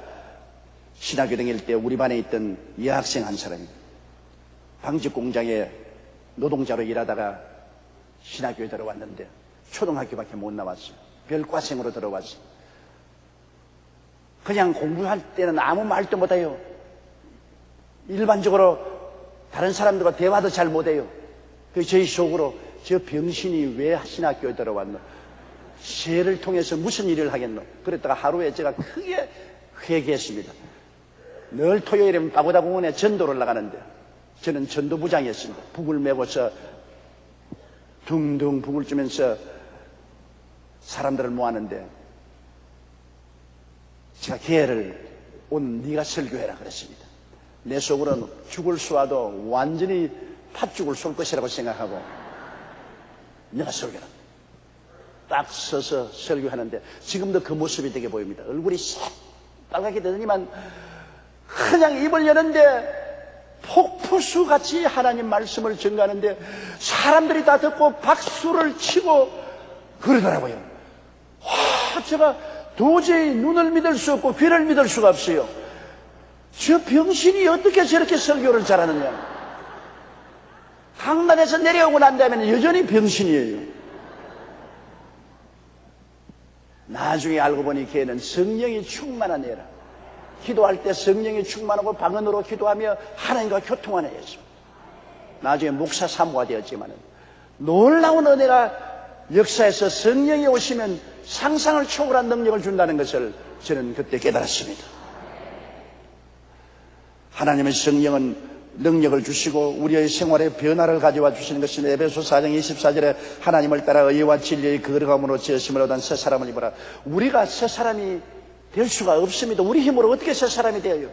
신학교 다닐 때 우리 반에 있던 여학생 한 사람이 방직 공장에 노동자로 일하다가 신학교에 들어왔는데 초등학교밖에 못 나왔어요. 별과생으로 들어왔어요. 그냥 공부할 때는 아무 말도 못해요. 일반적으로 다른 사람들과 대화도 잘 못해요. 그래서 저희 속으로 저 병신이 왜 신학교에 들어왔노? 새를 통해서 무슨 일을 하겠노? 그랬다가 하루에 제가 크게 회개했습니다. 늘 토요일에는 파고다 공원에 전도를 나가는데 저는 전도부장이었습니다. 북을 메고서 둥둥 북을 주면서 사람들을 모았는데 제가 기회를 오늘 네가 설교해라 그랬습니다. 내 속으로는 죽을 쏘아도 완전히 팥죽을 쏠 것이라고 생각하고 내가 설교라. 딱 서서 설교하는데 지금도 그 모습이 되게 보입니다. 얼굴이 빨갛게 되더니만 그냥 입을 여는데 폭포수같이 하나님 말씀을 전가하는데 사람들이 다 듣고 박수를 치고 그러더라고요. 와, 제가 도저히 눈을 믿을 수 없고 귀를 믿을 수가 없어요. 저 병신이 어떻게 저렇게 설교를 잘하느냐. 강단에서 내려오고 난 다음에는 여전히 병신이에요. 나중에 알고 보니 걔는 성령이 충만한 애라. 기도할 때 성령이 충만하고 방언으로 기도하며 하나님과 교통하는 애죠. 나중에 목사 사모가 되었지만 놀라운 은혜가 역사에서 성령이 오시면 상상을 초월한 능력을 준다는 것을 저는 그때 깨달았습니다. 하나님의 성령은 능력을 주시고 우리의 생활에 변화를 가져와 주시는 것입니다. 에베소서 4장 24절에 하나님을 따라 의와 진리의 거룩함으로 지으심을 얻은 새 사람을 입어라. 우리가 새 사람이 될 수가 없습니다. 우리 힘으로 어떻게 새 사람이 되어요?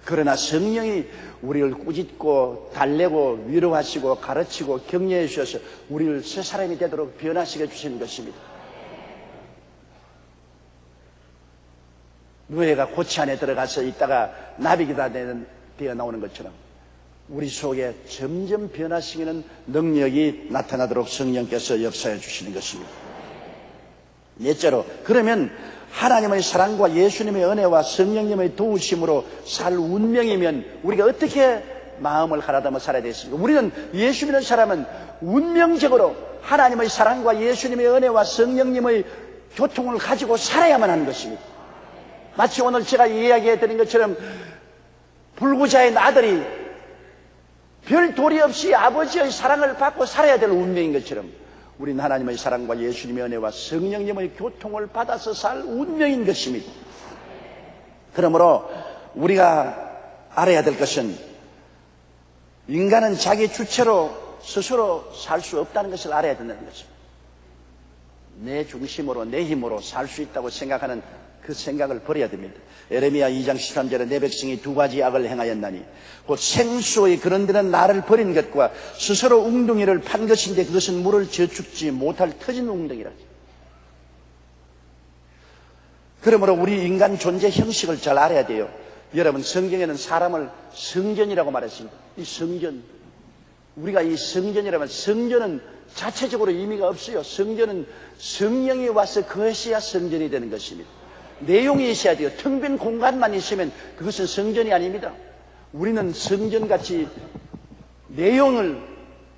그러나 성령이 우리를 꾸짖고 달래고 위로하시고 가르치고 격려해 주셔서 우리를 새 사람이 되도록 변화시켜 주시는 것입니다. 노예가 고치 안에 들어가서 있다가 나비기가 되어 나오는 것처럼 우리 속에 점점 변화시키는 능력이 나타나도록 성령께서 역사해 주시는 것입니다. 넷째로, 그러면 하나님의 사랑과 예수님의 은혜와 성령님의 도우심으로 살 운명이면 우리가 어떻게 마음을 가다듬어 살아야 되겠습니까? 우리는 예수 믿는 사람은 운명적으로 하나님의 사랑과 예수님의 은혜와 성령님의 교통을 가지고 살아야만 하는 것입니다. 마치 오늘 제가 이야기해 드린 것처럼 불구자의 아들이 별 도리 없이 아버지의 사랑을 받고 살아야 될 운명인 것처럼 우리는 하나님의 사랑과 예수님의 은혜와 성령님의 교통을 받아서 살 운명인 것입니다. 그러므로 우리가 알아야 될 것은 인간은 자기 주체로 스스로 살 수 없다는 것을 알아야 된다는 것입니다. 내 중심으로 내 힘으로 살 수 있다고 생각하는 그 생각을 버려야 됩니다. 에레미야 2장 13절에 내 백성이 두 가지 악을 행하였나니 곧 생수의 그런 데는 나를 버린 것과 스스로 웅덩이를 판 것인데 그것은 물을 저축지 못할 터진 웅덩이라. 그러므로 우리 인간 존재 형식을 잘 알아야 돼요. 여러분, 성경에는 사람을 성전이라고 말했습니다. 이 성전, 우리가 이 성전이라면, 성전은 자체적으로 의미가 없어요. 성전은 성령이 와서 거하셔야 성전이 되는 것입니다. 내용이 있어야 돼요. 텅 빈 공간만 있으면 그것은 성전이 아닙니다. 우리는 성전같이 내용을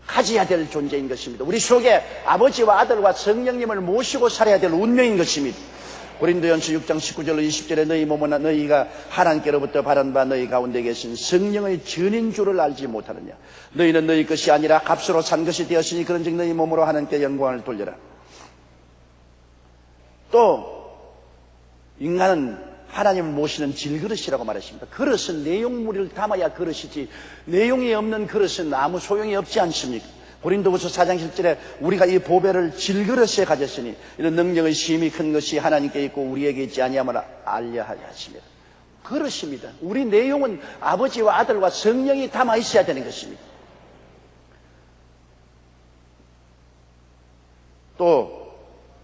가져야 될 존재인 것입니다. 우리 속에 아버지와 아들과 성령님을 모시고 살아야 될 운명인 것입니다. 고린도전서 6장 19절로 20절에 너희 몸은 너희가 하나님께로부터 받은 바 너희 가운데 계신 성령의 전인 줄을 알지 못하느냐. 너희는 너희 것이 아니라 값으로 산 것이 되었으니 그런즉 너희 몸으로 하나님께 영광을 돌려라. 또 인간은 하나님을 모시는 질그릇이라고 말했습니다. 그릇은 내용물을 담아야 그릇이지 내용이 없는 그릇은 아무 소용이 없지 않습니까? 고린도후서 4장 7절에 우리가 이 보배를 질그릇에 가졌으니 이런 능력의 심히 큰 것이 하나님께 있고 우리에게 있지 아니함을 알려 하십니다. 그릇입니다. 우리 내용은 아버지와 아들과 성령이 담아 있어야 되는 것입니다. 또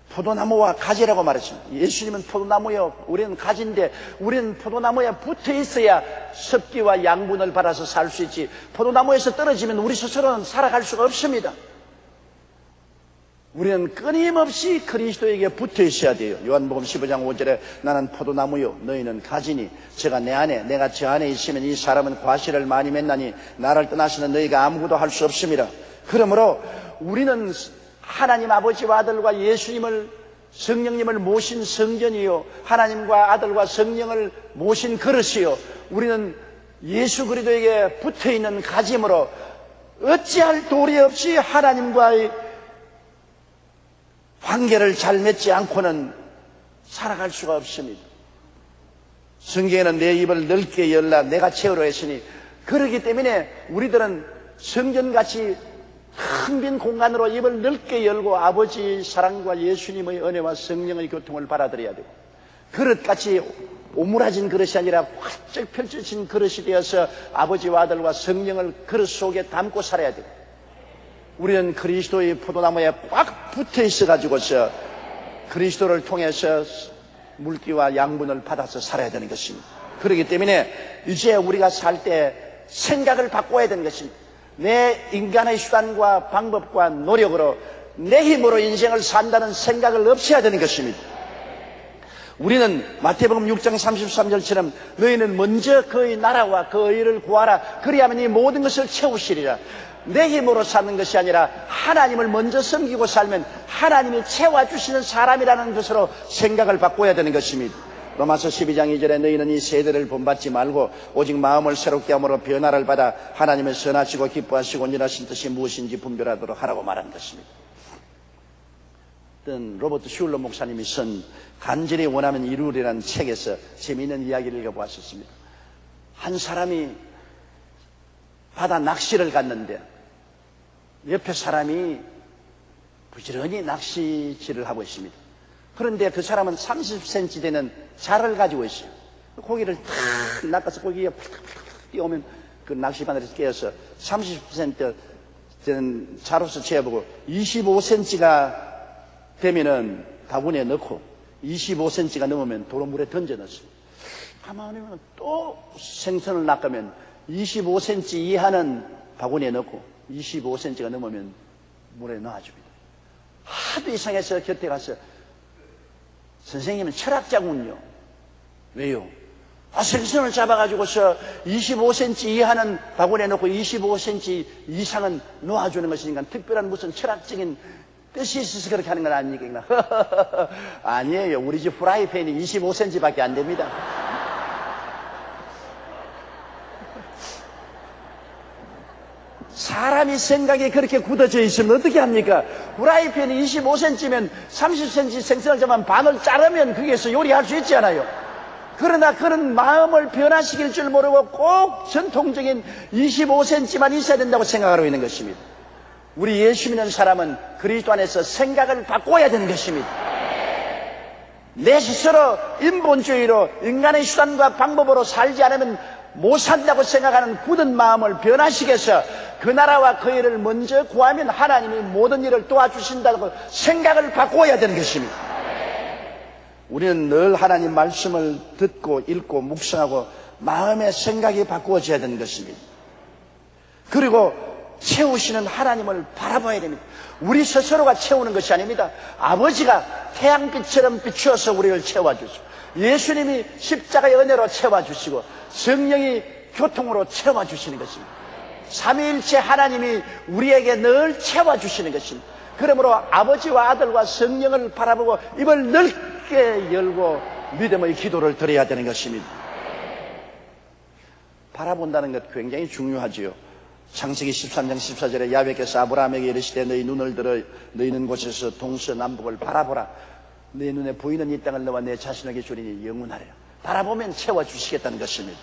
포도나무와 가지라고 말했습니다. 예수님은 포도나무요, 우리는 가지인데 우리는 포도나무에 붙어 있어야 습기와 양분을 받아서 살 수 있지, 포도나무에서 떨어지면 우리 스스로는 살아갈 수가 없습니다. 우리는 끊임없이 그리스도에게 붙어 있어야 돼요. 요한복음 15장 5절에 나는 포도나무요 너희는 가지니 제가 내 안에 내가 저 안에 있으면 이 사람은 과실을 많이 맺나니 나를 떠나서는 너희가 아무것도 할 수 없습니다. 그러므로 우리는 하나님 아버지와 아들과 예수님을, 성령님을 모신 성전이요, 하나님과 아들과 성령을 모신 그릇이요, 우리는 예수 그리스도에게 붙어있는 가짐으로 어찌할 도리 없이 하나님과의 관계를 잘 맺지 않고는 살아갈 수가 없습니다. 성경에는 내 입을 넓게 열라 내가 채우려 했으니, 그렇기 때문에 우리들은 성전같이 큰 빈 공간으로 입을 넓게 열고 아버지의 사랑과 예수님의 은혜와 성령의 교통을 받아들여야 되고, 그릇같이 오므라진 그릇이 아니라 활짝 펼쳐진 그릇이 되어서 아버지와 아들과 성령을 그릇 속에 담고 살아야 되고, 우리는 그리스도의 포도나무에 꽉 붙어 있어가지고서 그리스도를 통해서 물기와 양분을 받아서 살아야 되는 것입니다. 그렇기 때문에 이제 우리가 살 때 생각을 바꿔야 되는 것입니다. 내 인간의 수단과 방법과 노력으로 내 힘으로 인생을 산다는 생각을 없애야 되는 것입니다. 우리는 마태복음 6장 33절처럼 너희는 먼저 그의 나라와 그의 의를 구하라 그리하면 이 모든 것을 채우시리라. 내 힘으로 사는 것이 아니라 하나님을 먼저 섬기고 살면 하나님이 채워주시는 사람이라는 것으로 생각을 바꿔야 되는 것입니다. 로마서 12장 2절에 너희는 이 세대를 본받지 말고 오직 마음을 새롭게 함으로 변화를 받아 하나님의 선하시고 기뻐하시고 온전하신 뜻이 무엇인지 분별하도록 하라고 말한 것입니다. 어떤 로버트 슐러 목사님이 쓴 간절히 원하면 이루리라는 책에서 재미있는 이야기를 읽어보았습니다. 한 사람이 바다 낚시를 갔는데 옆에 사람이 부지런히 낚시질을 하고 있습니다. 그런데 그 사람은 30cm 되는 자를 가지고 있어요. 고기를 탁 낚아서 고기가 팍팍 뛰어오면 그 낚시바늘에서 깨어서 30cm 되는 자로서 재보고 25cm가 되면은 바구니에 넣고 25cm가 넘으면 도로물에 던져 넣었어요. 가만히 보면 또 생선을 낚으면 25cm 이하는 바구니에 넣고 25cm가 넘으면 물에 넣어줍니다. 하도 이상해서 곁에 가서 선생님은 철학자군요. 왜요? 생선을 잡아가지고서 25cm 이하는 바구니에 넣고 25cm 이상은 놓아주는 것이니까 특별한 무슨 철학적인 뜻이 있어서 그렇게 하는 건 아니겠나? 아니에요. 우리 집 프라이팬이 25cm밖에 안 됩니다. 사람이 생각이 그렇게 굳어져 있으면 어떻게 합니까? 프라이팬이 25cm면 30cm 생선을 잡으면 반을 자르면 거기에서 요리할 수 있잖아요. 그러나 그런 마음을 변화시킬 줄 모르고 꼭 전통적인 25cm만 있어야 된다고 생각하고 있는 것입니다. 우리 예수 믿는 사람은 그리스도 안에서 생각을 바꿔야 되는 것입니다. 내 스스로 인본주의로 인간의 수단과 방법으로 살지 않으면 못 산다고 생각하는 굳은 마음을 변화시켜서 그 나라와 그 일을 먼저 구하면 하나님이 모든 일을 도와주신다고 생각을 바꿔야 되는 것입니다. 우리는 늘 하나님 말씀을 듣고 읽고 묵상하고 마음의 생각이 바꾸어져야 되는 것입니다. 그리고 채우시는 하나님을 바라봐야 됩니다. 우리 스스로가 채우는 것이 아닙니다. 아버지가 태양빛처럼 비추어서 우리를 채워주시고, 예수님이 십자가의 은혜로 채워주시고, 성령이 교통으로 채워주시는 것입니다. 삼위일체 하나님이 우리에게 늘 채워주시는 것입니다. 그러므로 아버지와 아들과 성령을 바라보고 입을 넓게 열고 믿음의 기도를 드려야 되는 것입니다. 바라본다는 것 굉장히 중요하지요. 창세기 13장 14절에 야훼께서 아브라함에게 이르시되 너희 눈을 들어 너희 있는 곳에서 동서남북을 바라보라. 내 눈에 보이는 이 땅을 너와 내 자신에게 주리니 영원하리라. 바라보면 채워주시겠다는 것입니다.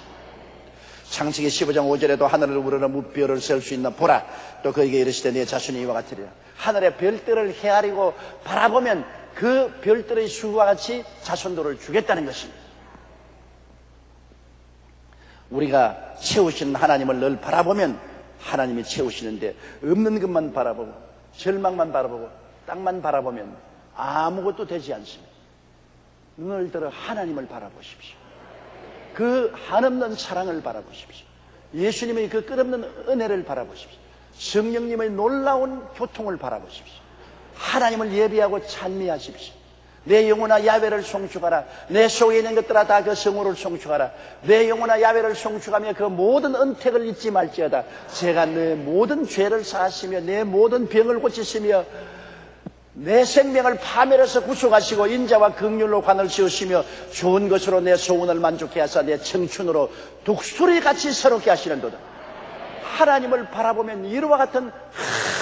창세기 15장 5절에도 하늘을 우러러 무별을 셀 수 있나 보라. 또 그에게 이르시되 내 자신이 이와 같으리라. 하늘의 별들을 헤아리고 바라보면 그 별들의 수와 같이 자손들을 주겠다는 것입니다. 우리가 채우시는 하나님을 늘 바라보면 하나님이 채우시는데, 없는 것만 바라보고 절망만 바라보고 땅만 바라보면 아무것도 되지 않습니다. 눈을 들어 하나님을 바라보십시오. 그 한없는 사랑을 바라보십시오. 예수님의 그 끝없는 은혜를 바라보십시오. 성령님의 놀라운 교통을 바라보십시오. 하나님을 예배하고 찬미하십시오. 내 영혼아 야훼를 송축하라. 내 속에 있는 것들아 다 그 성호를 송축하라. 내 영혼아 야훼를 송축하며 그 모든 은택을 잊지 말지어다. 제가 내 모든 죄를 사하시며 내 모든 병을 고치시며 내 생명을 파멸해서 구속하시고 인자와 긍휼로 관을 씌우시며 좋은 것으로 내 소원을 만족해 하사 내 청춘으로 독수리같이 새롭게 하시는도다. 하나님을 바라보면 이와 같은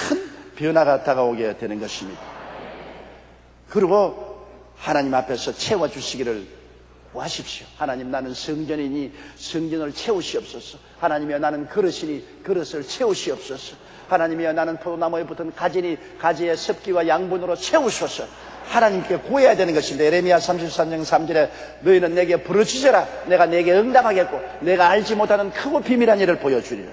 큰 변화가 다가오게 되는 것입니다. 그리고 하나님 앞에서 채워주시기를 구하십시오. 하나님, 나는 성전이니 성전을 채우시옵소서. 하나님이여, 나는 그릇이니 그릇을 채우시옵소서. 하나님이여, 나는 포도나무에 붙은 가지니 가지의 습기와 양분으로 채우소서. 하나님께 구해야 되는 것입니다. 에레미야 33장 3절에 너희는 내게 부르짖으라. 내가 내게 응답하겠고 내가 알지 못하는 크고 비밀한 일을 보여주리라.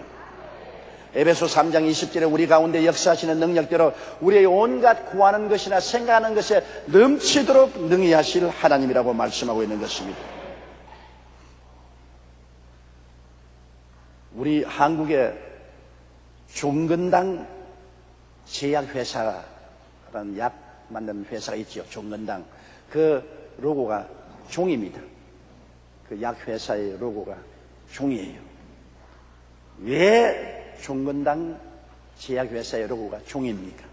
에베소 3장 20절에 우리 가운데 역사하시는 능력대로 우리의 온갖 구하는 것이나 생각하는 것에 넘치도록 능히 하실 하나님이라고 말씀하고 있는 것입니다. 우리 한국에 종근당 제약회사라는 약 만드는 회사가 있죠. 종근당. 그 로고가 종입니다. 그 약회사의 로고가 종이에요. 왜 종근당 제약회사의 로고가 종입니까?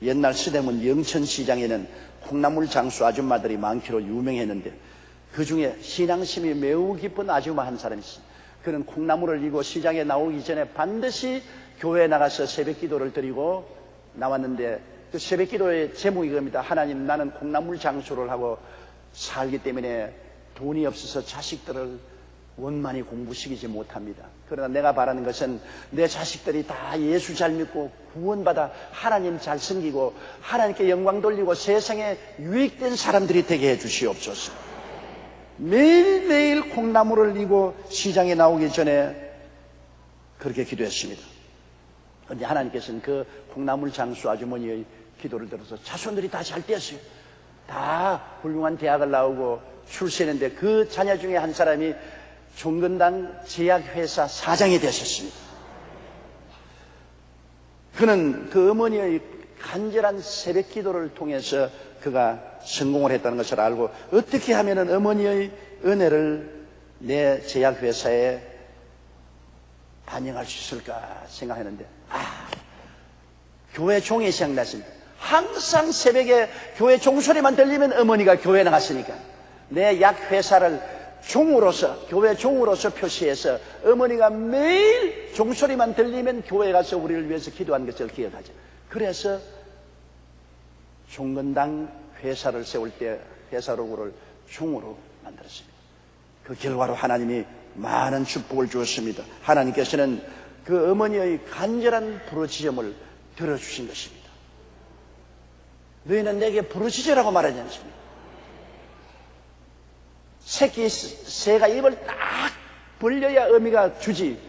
옛날 서대문 영천시장에는 콩나물 장수 아줌마들이 많기로 유명했는데, 그 중에 신앙심이 매우 깊은 아줌마 한 사람이 있습니다. 그는 콩나물을 이고 시장에 나오기 전에 반드시 교회에 나가서 새벽기도를 드리고 나왔는데, 그 새벽기도의 제목이 겁니다. 하나님, 나는 콩나물 장수를 하고 살기 때문에 돈이 없어서 자식들을 원만히 공부시키지 못합니다. 그러나 내가 바라는 것은 내 자식들이 다 예수 잘 믿고 구원받아 하나님 잘 섬기고 하나님께 영광 돌리고 세상에 유익된 사람들이 되게 해 주시옵소서. 매일매일 콩나물을 이고 시장에 나오기 전에 그렇게 기도했습니다. 그런데 하나님께서는 그 콩나물 장수 아주머니의 기도를 들어서 자손들이 다 잘 되었어요. 다 훌륭한 대학을 나오고 출세했는데 그 자녀 중에 한 사람이 종근당 제약회사 사장이 되셨습니다. 그는 그 어머니의 간절한 새벽 기도를 통해서 그가 성공을 했다는 것을 알고, 어떻게 하면 어머니의 은혜를 내 제약회사에 반영할 수 있을까 생각했는데, 교회 종이 생각났습니다. 항상 새벽에 교회 종소리만 들리면 어머니가 교회 나갔으니까 내 약회사를 종으로서, 교회 종으로서 표시해서 어머니가 매일 종소리만 들리면 교회 가서 우리를 위해서 기도한 것을 기억하죠. 그래서 종근당 회사를 세울 때 회사 로고를 종으로 만들었습니다. 그 결과로 하나님이 많은 축복을 주었습니다. 하나님께서는 그 어머니의 간절한 부르짖음을 들어주신 것입니다. 너희는 내게 부르짖으라고 말하지 않습니까? 새가 입을 딱 벌려야 어미가 주지,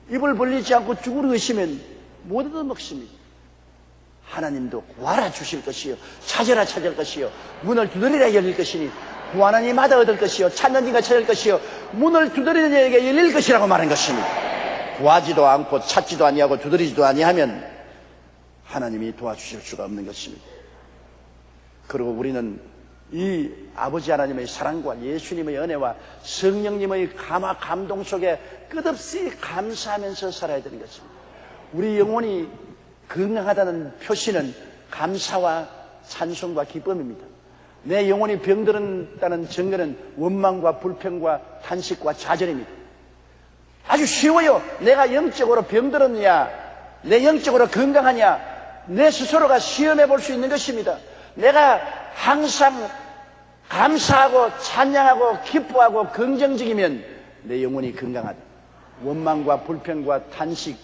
입을 벌리지 않고 죽으려 하시면 못 얻어먹습니다. 하나님도 구하라 주실 것이요, 찾으라 찾을 것이요, 문을 두드리라 열릴 것이니 구하는 이마다 얻을 것이요 찾는 이가 찾을 것이요 문을 두드리는 이에게 열릴 것이라고 말한 것입니다. 구하지도 않고 찾지도 아니하고 두드리지도 아니하면 하나님이 도와주실 수가 없는 것입니다. 그리고 우리는 이 아버지 하나님의 사랑과 예수님의 은혜와 성령님의 감동 속에 끝없이 감사하면서 살아야 되는 것입니다. 우리 영혼이 건강하다는 표시는 감사와 찬송과 기쁨입니다. 내 영혼이 병들었다는 증거는 원망과 불평과 탄식과 좌절입니다. 아주 쉬워요. 내가 영적으로 병들었냐, 내 영적으로 건강하냐, 내 스스로가 시험해 볼 수 있는 것입니다. 내가 항상 감사하고 찬양하고 기뻐하고 긍정적이면 내 영혼이 건강하다. 원망과 불평과 탄식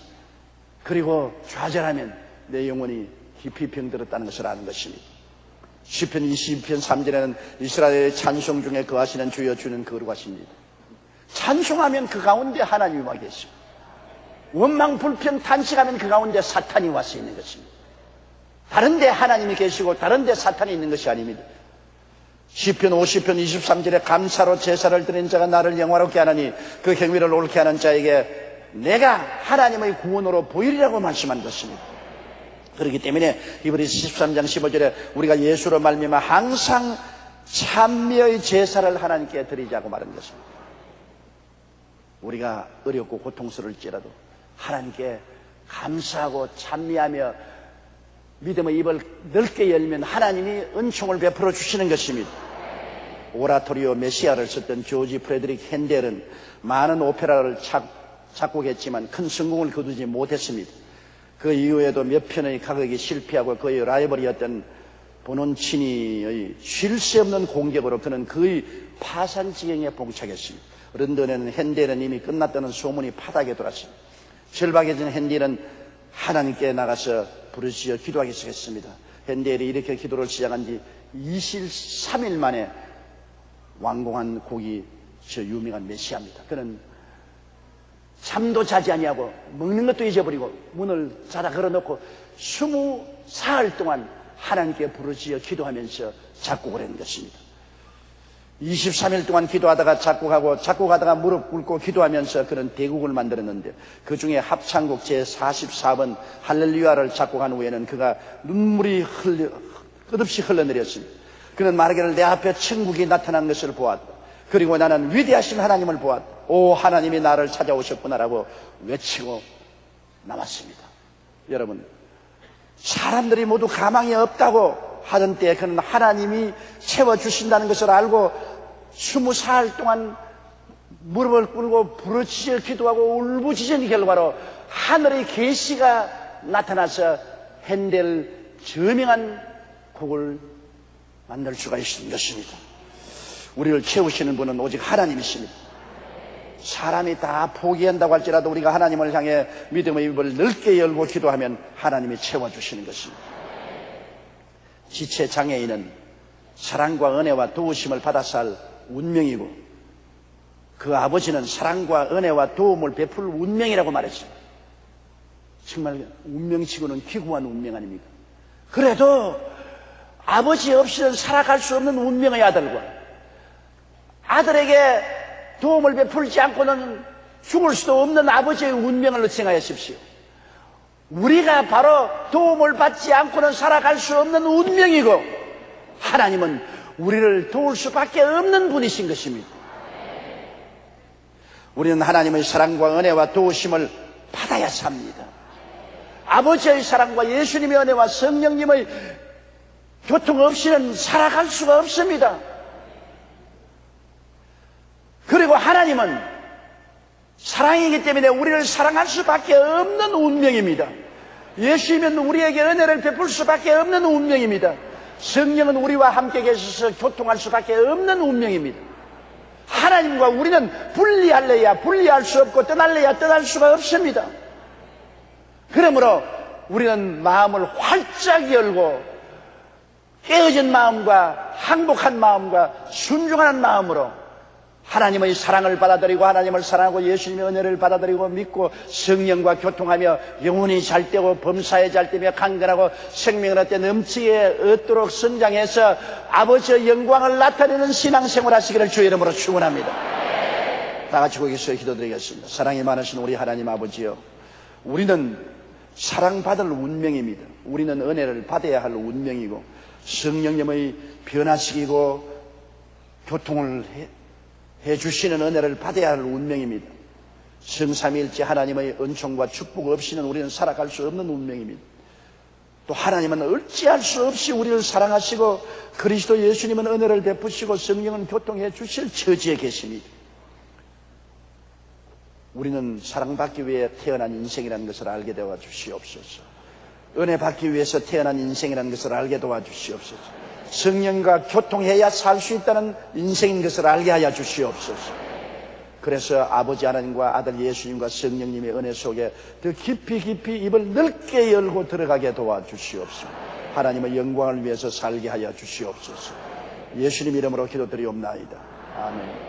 그리고 좌절하면 내 영혼이 깊이 병들었다는 것을 아는 것입니다. 시편 22편 3절에는 이스라엘의 찬송 중에 거하시는 주여 주는 거룩하십니다. 찬송하면 그 가운데 하나님이 와 계시고 원망 불평 탄식하면 그 가운데 사탄이 와서 있는 것입니다. 다른 데 하나님이 계시고 다른 데 사탄이 있는 것이 아닙니다. 시편 50편 23절에 감사로 제사를 드린 자가 나를 영화롭게 하나니 그 행위를 옳게 하는 자에게 내가 하나님의 구원으로 보이리라고 말씀한 것입니다. 그렇기 때문에 히브리서 13장 15절에 우리가 예수로 말미암아 항상 찬미의 제사를 하나님께 드리자고 말한 것입니다. 우리가 어렵고 고통스러울지라도 하나님께 감사하고 찬미하며 믿음의 입을 넓게 열면 하나님이 은총을 베풀어 주시는 것입니다. 오라토리오 메시아를 썼던 조지 프레드릭 핸델은 많은 오페라를 작곡했지만 큰 성공을 거두지 못했습니다. 그 이후에도 몇 편의 가곡이 실패하고 그의 라이벌이었던 보논치니의 쉴 새 없는 공격으로 그는 거의 파산 지경에 봉착했습니다. 런던에는 핸델은 이미 끝났다는 소문이 파닥에 돌았습니다. 절박해진 핸델은 하나님께 나가서 부르짖어 기도하기 시작했습니다. 핸델이 이렇게 기도를 시작한 지 23일 만에 완공한 곡이 저 유명한 메시아입니다. 그는 잠도 자지 아니하고 먹는 것도 잊어버리고 문을 닫아 걸어놓고 24일 동안 하나님께 부르짖어 기도하면서 작곡을 한 것입니다. 23일 동안 기도하다가 작곡하다가 무릎 꿇고 기도하면서 그런 대국을 만들었는데 그 중에 합창곡 제44번 할렐루야를 작곡한 후에는 그가 눈물이 끝없이 흘러내렸습니다. 그는 말하기를 내 앞에 천국이 나타난 것을 보았다. 그리고 나는 위대하신 하나님을 보았다. 오 하나님이 나를 찾아오셨구나라고 외치고 남았습니다. 여러분 사람들이 모두 가망이 없다고 하던 때에 그는 하나님이 채워주신다는 것을 알고 20살 동안 무릎을 꿇고 부르짖어 기도하고 울부짖은 결과로 하늘의 계시가 나타나서 핸델 저명한 곡을 만들 수가 있는 것입니다. 우리를 채우시는 분은 오직 하나님이십니다. 사람이 다 포기한다고 할지라도 우리가 하나님을 향해 믿음의 입을 넓게 열고 기도하면 하나님이 채워주시는 것입니다. 지체장애인은 사랑과 은혜와 도우심을 받아서 할 운명이고 그 아버지는 사랑과 은혜와 도움을 베풀 운명이라고 말했어요. 정말 운명치고는 기구한 운명 아닙니까? 그래도 아버지 없이는 살아갈 수 없는 운명의 아들과 아들에게 도움을 베풀지 않고는 죽을 수도 없는 아버지의 운명을 생각하십시오. 우리가 바로 도움을 받지 않고는 살아갈 수 없는 운명이고 하나님은 우리를 도울 수밖에 없는 분이신 것입니다. 우리는 하나님의 사랑과 은혜와 도우심을 받아야 삽니다. 아버지의 사랑과 예수님의 은혜와 성령님의 교통 없이는 살아갈 수가 없습니다. 그리고 하나님은 사랑이기 때문에 우리를 사랑할 수밖에 없는 운명입니다. 예수님은 우리에게 은혜를 베풀 수밖에 없는 운명입니다. 성령은 우리와 함께 계셔서 교통할 수밖에 없는 운명입니다. 하나님과 우리는 분리할래야 분리할 수 없고 떠날래야 떠날 수가 없습니다. 그러므로 우리는 마음을 활짝 열고 깨어진 마음과 항복한 마음과 순종하는 마음으로 하나님의 사랑을 받아들이고 하나님을 사랑하고 예수님의 은혜를 받아들이고 믿고 성령과 교통하며 영혼이 잘 되고 범사에 잘 되며 강건하고 생명을 얻되 넘치게 얻도록 성장해서 아버지의 영광을 나타내는 신앙생활 하시기를 주의 이름으로 축원합니다. 다 같이 거기서 기도드리겠습니다. 사랑이 많으신 우리 하나님 아버지요, 우리는 사랑받을 운명입니다. 우리는 은혜를 받아야 할 운명이고 성령님의 변화시키고 교통을 해주시는 은혜를 받아야 할 운명입니다. 성삼위일체 하나님의 은총과 축복 없이는 우리는 살아갈 수 없는 운명입니다. 또 하나님은 어찌할 수 없이 우리를 사랑하시고 그리스도 예수님은 은혜를 베푸시고 성령은 교통해 주실 처지에 계십니다. 우리는 사랑받기 위해 태어난 인생이라는 것을 알게 도와주시옵소서. 은혜 받기 위해서 태어난 인생이라는 것을 알게 도와주시옵소서. 성령과 교통해야 살 수 있다는 인생인 것을 알게 하여 주시옵소서. 그래서 아버지 하나님과 아들 예수님과 성령님의 은혜 속에 더 깊이 입을 넓게 열고 들어가게 도와주시옵소서. 하나님의 영광을 위해서 살게 하여 주시옵소서. 예수님 이름으로 기도드리옵나이다. 아멘.